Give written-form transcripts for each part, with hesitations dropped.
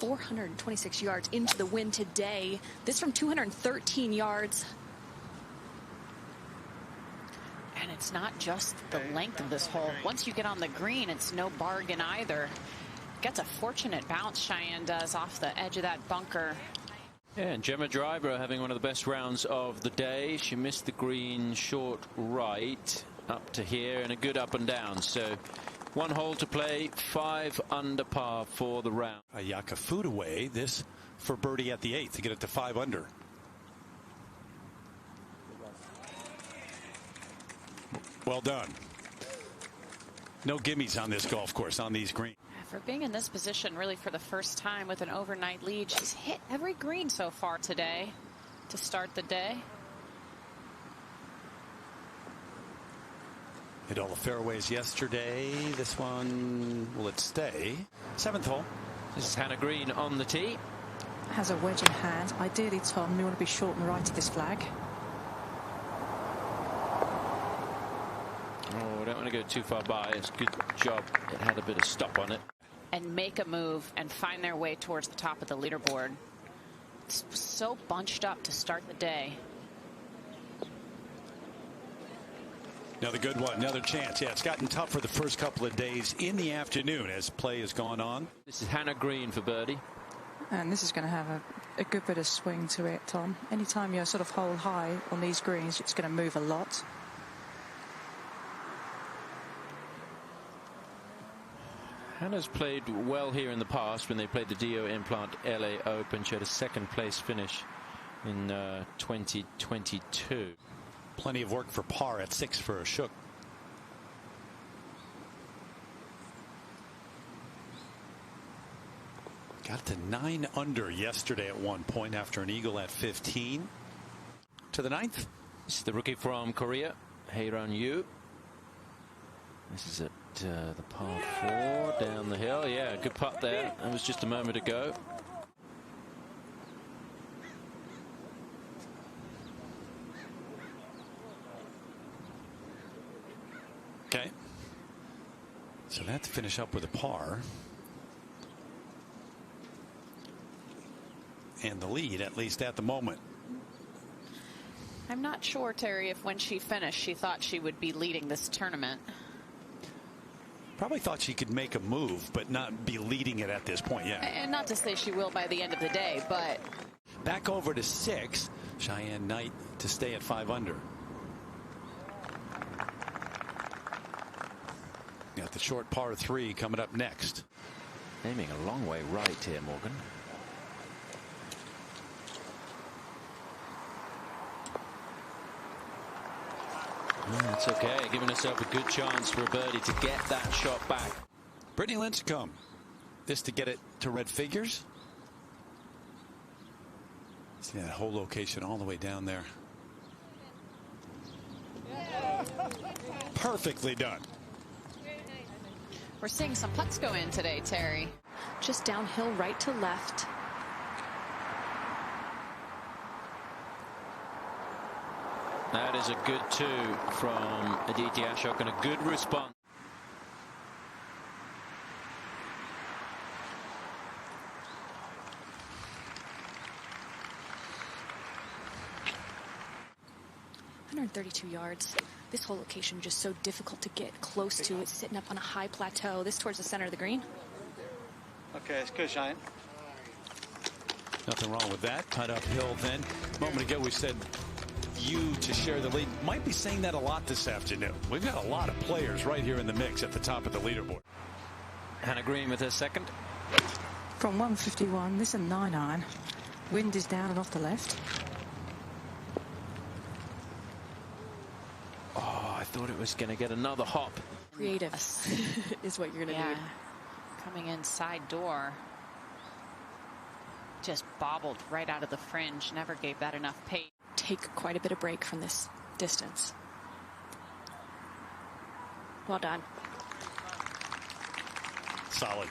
426 yards into the wind today. This from 213 yards. And it's not just the length of this hole. Once you get on the green, it's no bargain either. Gets a fortunate bounce, Cheyenne does, off the edge of that bunker. Yeah, and Gemma Driver having one of the best rounds of the day. She missed the green short right up to here and a good up and down. So one hole to play, 5 under par for the round. Ayaka foot away. This for birdie at the 8th to get it to 5 under. Well done. No gimmies on this golf course, on these greens. For being in this position really for the first time with an overnight lead, she's hit every green so far today to start the day. Hit all the fairways yesterday. This one, will it stay? 7th hole. This is Hannah Green on the tee. Has a wedge in hand. Ideally, Tom, you want to be short and right of this flag. Oh, I don't want to go too far by. It's a good job. It had a bit of stop on it. And make a move and find their way towards the top of the leaderboard. It's so bunched up to start the day. Another good one, another chance. Yeah, it's gotten tough for the first couple of days in the afternoon as play has gone on. This is Hannah Green for birdie. And this is going to have a good bit of swing to it, Tom. Anytime you're sort of hole high on these greens, it's going to move a lot. Hannah's played well here in the past when they played the Dio Implant LA Open. She had a 2nd place finish in 2022. Plenty of work for par at 6 for Ashok. Got to 9 under yesterday at one point after an eagle at 15. To the 9th. This is the rookie from Korea, Haeran Yu. This is at the par 4 down the hill. Yeah, good putt there. That was just a moment ago. Okay. So that's to finish up with a par. And the lead, at least at the moment. I'm not sure, Terry, if when she finished, she thought she would be leading this tournament. Probably thought she could make a move, but not be leading it at this point, yeah. And not to say she will by the end of the day, but... Back over to 6. Cheyenne Knight to stay at 5 under. Got the short par 3 coming up next. Aiming a long way right here, Morgan. It's okay, giving herself a good chance for a birdie to get that shot back. Brittany Lincecum. This to get it to red figures. See that whole location all the way down there. Perfectly done. We're seeing some putts go in today, Terry. Just downhill right to left. That is a good 2 from Aditi Ashok and a good response. .132 yards. This whole location just so difficult to get close to. It's sitting up on a high plateau. This towards the center of the green. Okay, it's good, Cheyenne. Nothing wrong with that. Cut uphill then. A moment ago we said you to share the lead. Might be saying that a lot this afternoon. We've got a lot of players right here in the mix at the top of the leaderboard. Hannah Green with her 2nd. From 151, this is a 9-iron. Wind is down and off the left. Oh, I thought it was going to get another hop. Creative is what you're going to need. Coming in side door. Just bobbled right out of the fringe. Never gave that enough pace. Take quite a bit of break from this distance. Well done. Solid.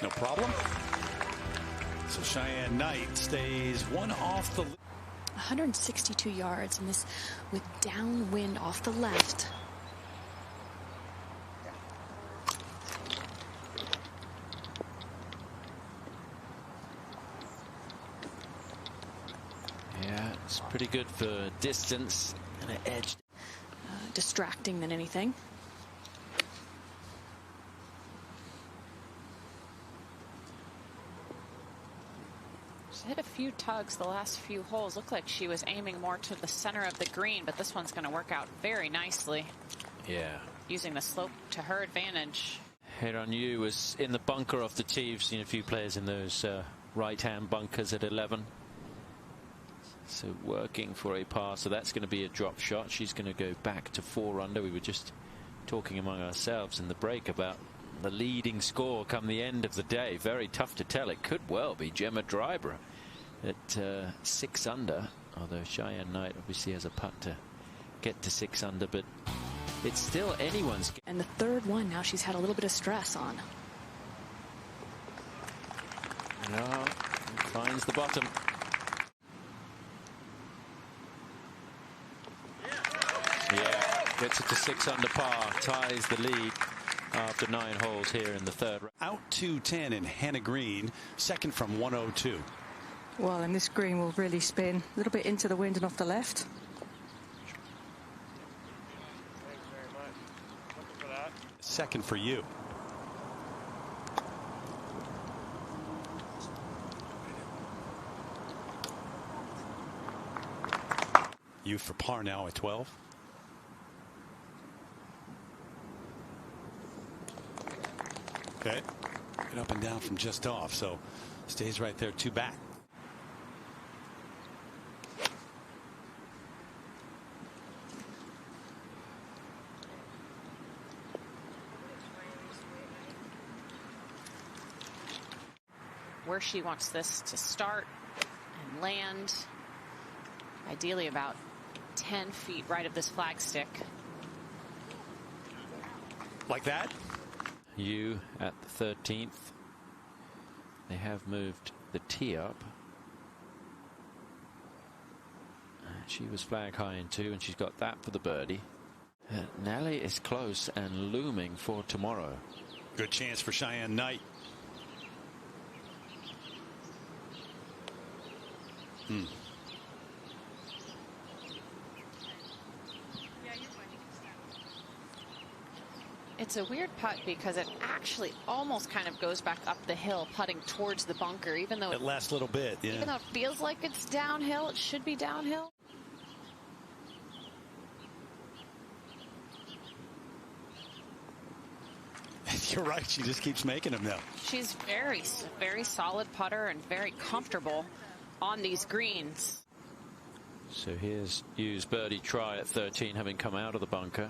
No problem. So Cheyenne Knight stays 1 off the... 162 yards, and this with downwind off the left. It's pretty good for distance and an edge. Distracting than anything. She's hit a few tugs the last few holes. Looked like she was aiming more to the center of the green, but this one's going to work out very nicely. Yeah. Using the slope to her advantage. Head on You was in the bunker off the tee. You've seen a few players in those right-hand bunkers at 11. So working for a par, so that's going to be a drop shot. She's going to go back to 4 under. We were just talking among ourselves in the break about the leading score come the end of the day. Very tough to tell. It could well be Gemma Driver at 6 under, although Cheyenne Knight obviously has a putt to get to 6 under, but it's still anyone's. And the third one now she's had a little bit of stress on. No, finds the bottom. Yeah, gets it to 6 under par, ties the lead after 9 holes here in the third. Out 210 in Hannah Green, second from 102. Well, and this green will really spin a little bit into the wind and off the left. Second for you. You for par now at 12. Okay. Get up and down from just off, so stays right there, 2 back. Where she wants this to start and land, ideally about 10 feet right of this flagstick. Like that? You at the 13th. They have moved the tee up. She was flag high in 2, and she's got that for the birdie. Nelly is close and looming for tomorrow. Good chance for Cheyenne Knight. It's a weird putt because it actually almost kind of goes back up the hill, putting towards the bunker, even though That last little bit, yeah. even though it feels like it's downhill, it should be downhill. You're right. She just keeps making them now. She's very, very solid putter and very comfortable on these greens. So here's Yu's birdie try at 13, having come out of the bunker.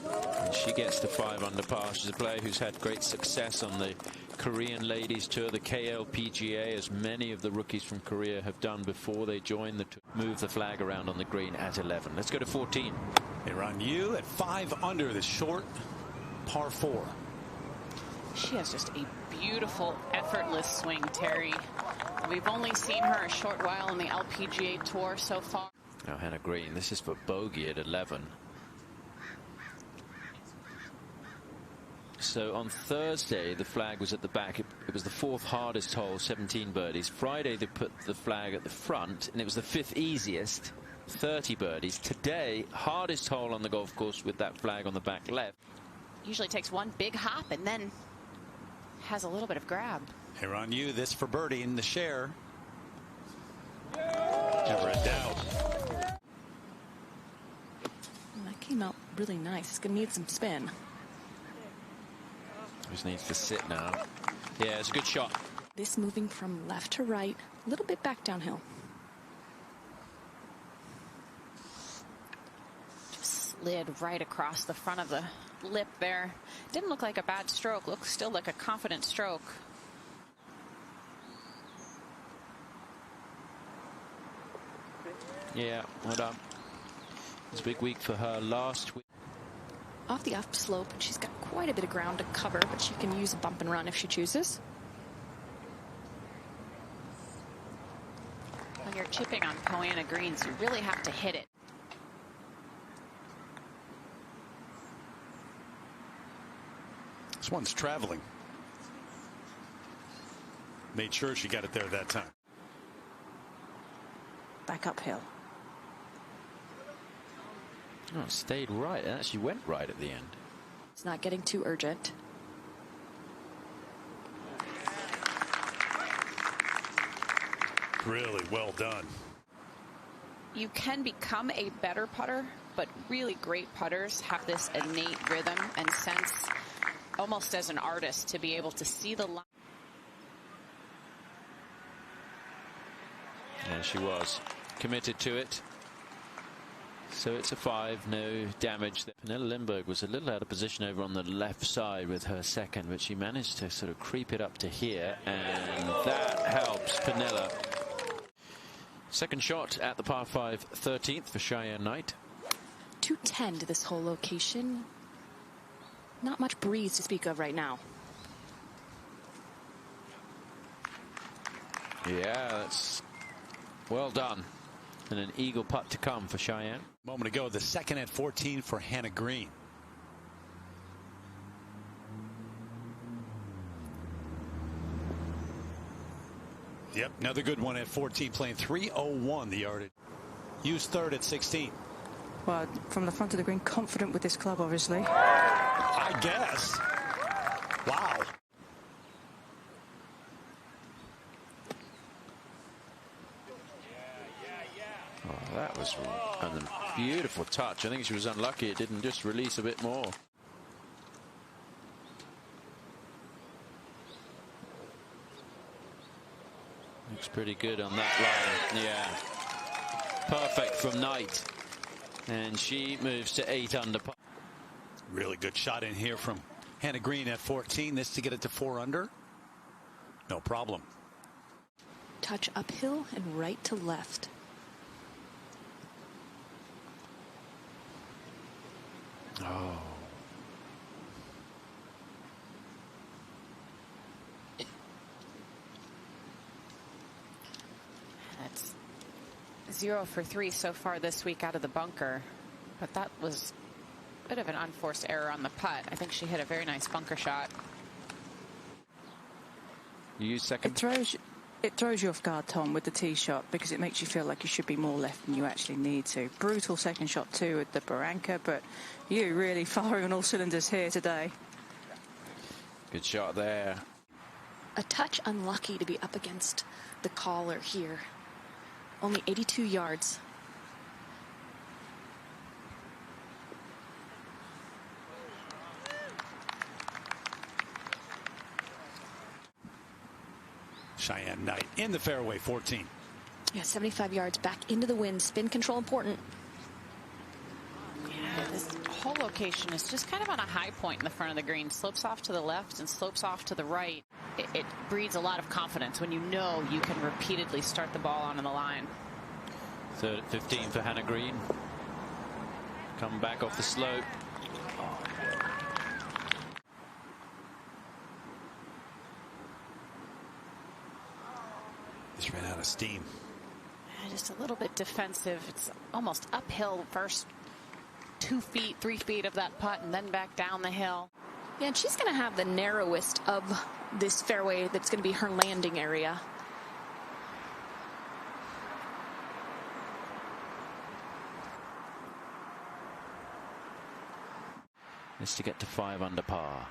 And she gets to 5 under par. She's a player who's had great success on the Korean Ladies Tour, the KLPGA, as many of the rookies from Korea have done before they joined the tour. Move the flag around on the green at 11. Let's go to 14. They're on you at 5 under the short par 4. She has just a beautiful, effortless swing, Terry. We've only seen her a short while on the LPGA Tour so far. Now Hannah Green, this is for bogey at 11. So on Thursday, the flag was at the back. It was the 4th hardest hole, 17 birdies. Friday, they put the flag at the front, and it was the 5th easiest, 30 birdies. Today, hardest hole on the golf course with that flag on the back left. Usually takes one big hop and then has a little bit of grab. Here on you, this for birdie in the share. Never a doubt. That came out really nice. It's going to need some spin. Just needs to sit now. Yeah, it's a good shot. This moving from left to right, a little bit back downhill. Just slid right across the front of the lip there. Didn't look like a bad stroke. Looks still like a confident stroke. Yeah, well done. It was a big week for her last week. Off the upslope, she's got quite a bit of ground to cover, but she can use a bump and run if she chooses. When you're chipping on Poana greens, you really have to hit it. This one's traveling. Made sure she got it there that time. Back uphill. Oh, it stayed right. It actually went right at the end. It's not getting too urgent. Really well done. You can become a better putter, but really great putters have this innate rhythm and sense, almost as an artist, to be able to see the line. Yeah, she was committed to it. So it's a 5, no damage. Pernilla Lindberg was a little out of position over on the left side with her second, but she managed to sort of creep it up to here, and that helps Pernilla. Second shot at the par 5 13th for Cheyenne Knight. 210 to this whole location. Not much breeze to speak of right now. Yeah, that's well done. And an eagle putt to come for Cheyenne. Moment ago, the second at 14 for Hannah Green. Yep, another good one at 14, playing 301 the yardage. Hughes third at 16. Well, from the front of the green, confident with this club, obviously. I guess. Wow. Oh, that was a beautiful touch. I think she was unlucky it didn't just release a bit more. Looks pretty good on that line. Yeah. Perfect from Knight. And she moves to 8 under par. Really good shot in here from Hannah Green at 14. This to get it to 4 under. No problem. Touch uphill and right to left. Oh. That's 0 for 3 so far this week out of the bunker, but that was a bit of an unforced error on the putt. I think she hit a very nice bunker shot. You use second? It throws you off guard, Tom, with the tee shot, because it makes you feel like you should be more left than you actually need to. Brutal second shot too with the Barranca, but you really firing on all cylinders here today. Good shot there. A touch unlucky to be up against the collar here. Only 82 yards. Cheyenne Knight in the fairway, 14. Yeah, 75 yards back into the wind. Spin control important. Yeah, this whole location is just kind of on a high point in the front of the green. Slopes off to the left and slopes off to the right. It breeds a lot of confidence when you know you can repeatedly start the ball onto the line. Third at 15 for Hannah Green. Come back off the slope. Just ran out of steam. Just a little bit defensive. It's almost uphill first 2 feet, 3 feet of that putt, and then back down the hill. Yeah, and she's going to have the narrowest of this fairway. That's going to be her landing area. This to get to 5 under par.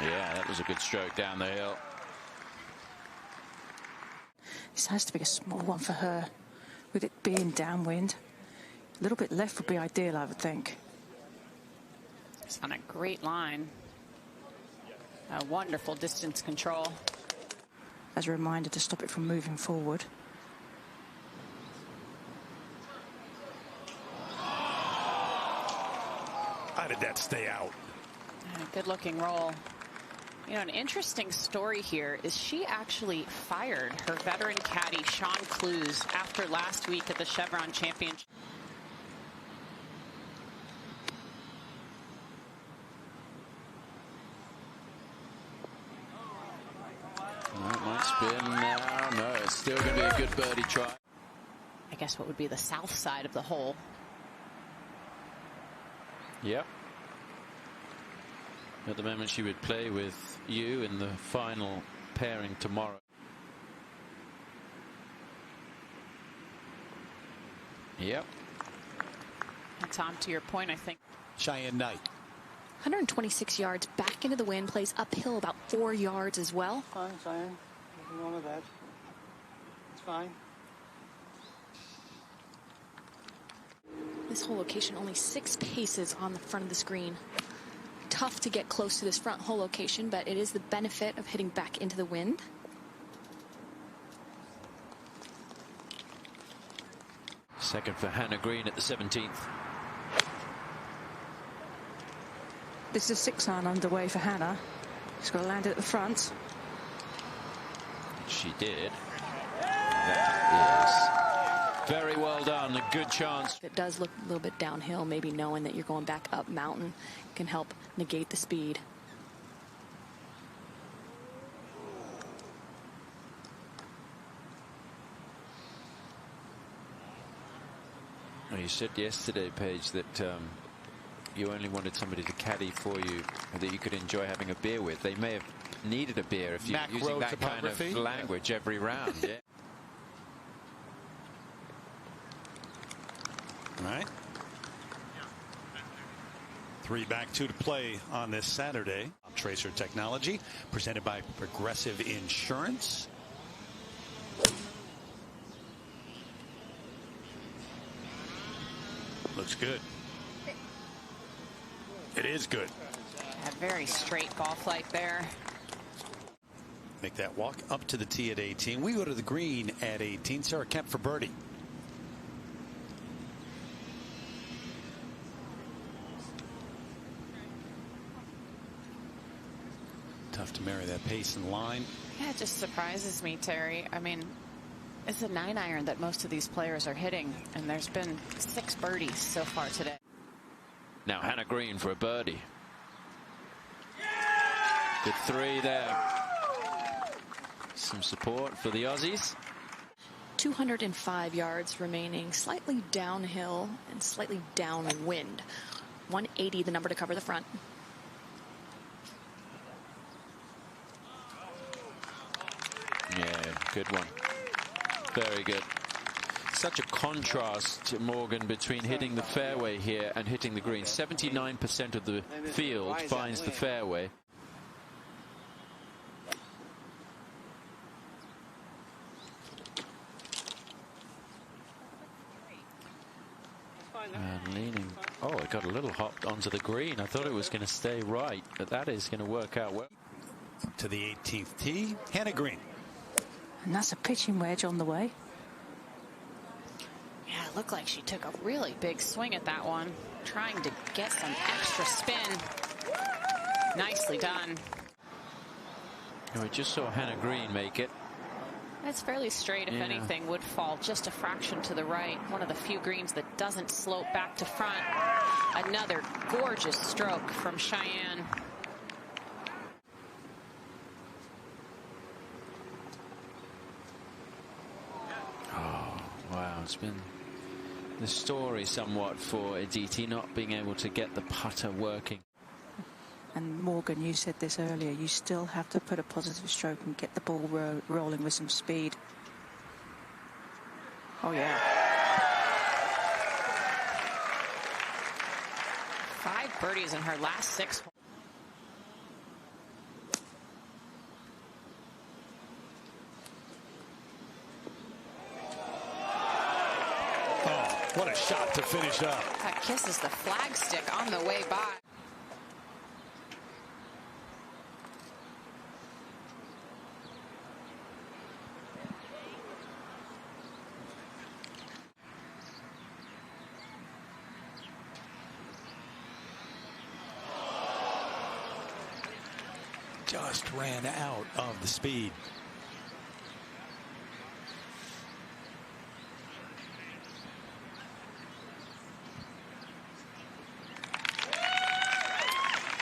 Yeah, that was a good stroke down the hill. This has to be a small one for her, with it being downwind. A little bit left would be ideal, I would think. It's on a great line. A wonderful distance control. As a reminder to stop it from moving forward. How did that stay out? Good looking roll. You know, an interesting story here is she actually fired her veteran caddy, Sean Clues, after last week at the Chevron Championship. That might spin now. No, it's still going to be a good birdie try. I guess what would be the south side of the hole. Yep. At the moment, she would play with you in the final pairing tomorrow. Yep. And Tom, to your point, I think Cheyenne Knight. 126 yards back into the wind, plays uphill about 4 yards as well. Fine, Cheyenne. Nothing wrong with that. It's fine. This whole location only 6 paces on the front of the screen. Tough to get close to this front hole location, but it is the benefit of hitting back into the wind. Second for Hannah Green at the 17th. This is a 6-iron underway for Hannah. She's got to land it at the front. She did. That is very well done. A good chance. It does look a little bit downhill. Maybe knowing that you're going back up mountain can help negate the speed. Well, you said yesterday, Paige, that you only wanted somebody to caddy for you that you could enjoy having a beer with. They may have needed a beer if you're using that kind of language every round. Yeah. All right. 3 back, 2 to play on this Saturday. Tracer Technology, presented by Progressive Insurance. Looks good. It is good. a very straight ball flight there. Make that walk up to the tee at 18. We go to the green at 18. Sarah Kemp for birdie. Tough to marry that pace and line. Yeah, it just surprises me, Terry. I mean, it's a 9-iron that most of these players are hitting, and there's been 6 birdies so far today. Now Hannah Green for a birdie. Good 3 there. Some support for the Aussies. 205 yards remaining, slightly downhill and slightly downwind. 180 the number to cover the front. Yeah, good one. Very good. Such a contrast, Morgan, between hitting the fairway here and hitting the green. 79% of the field finds the fairway. And leaning. Oh, it got a little hop onto the green. I thought it was going to stay right, but that is going to work out well. To the 18th tee, Hannah Green. And that's a pitching wedge on the way. Yeah, it looked like she took a really big swing at that one, trying to get some extra spin. Nicely done. And we just saw Hannah Green make it. It's fairly straight, if anything, would fall just a fraction to the right. One of the few greens that doesn't slope back to front. Another gorgeous stroke from Cheyenne. Wow, it's been the story somewhat for Aditi not being able to get the putter working. And Morgan, you said this earlier, you still have to put a positive stroke and get the ball rolling with some speed. Oh, yeah. 5 birdies in her last 6 holes. What a shot to finish up. That kisses the flagstick on the way by. Just ran out of the speed.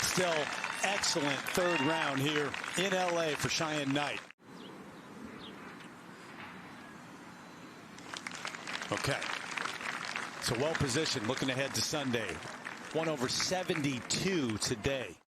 Still excellent third round here in LA for Cheyenne Knight. Okay. So well positioned looking ahead to Sunday. 1 over 72 today.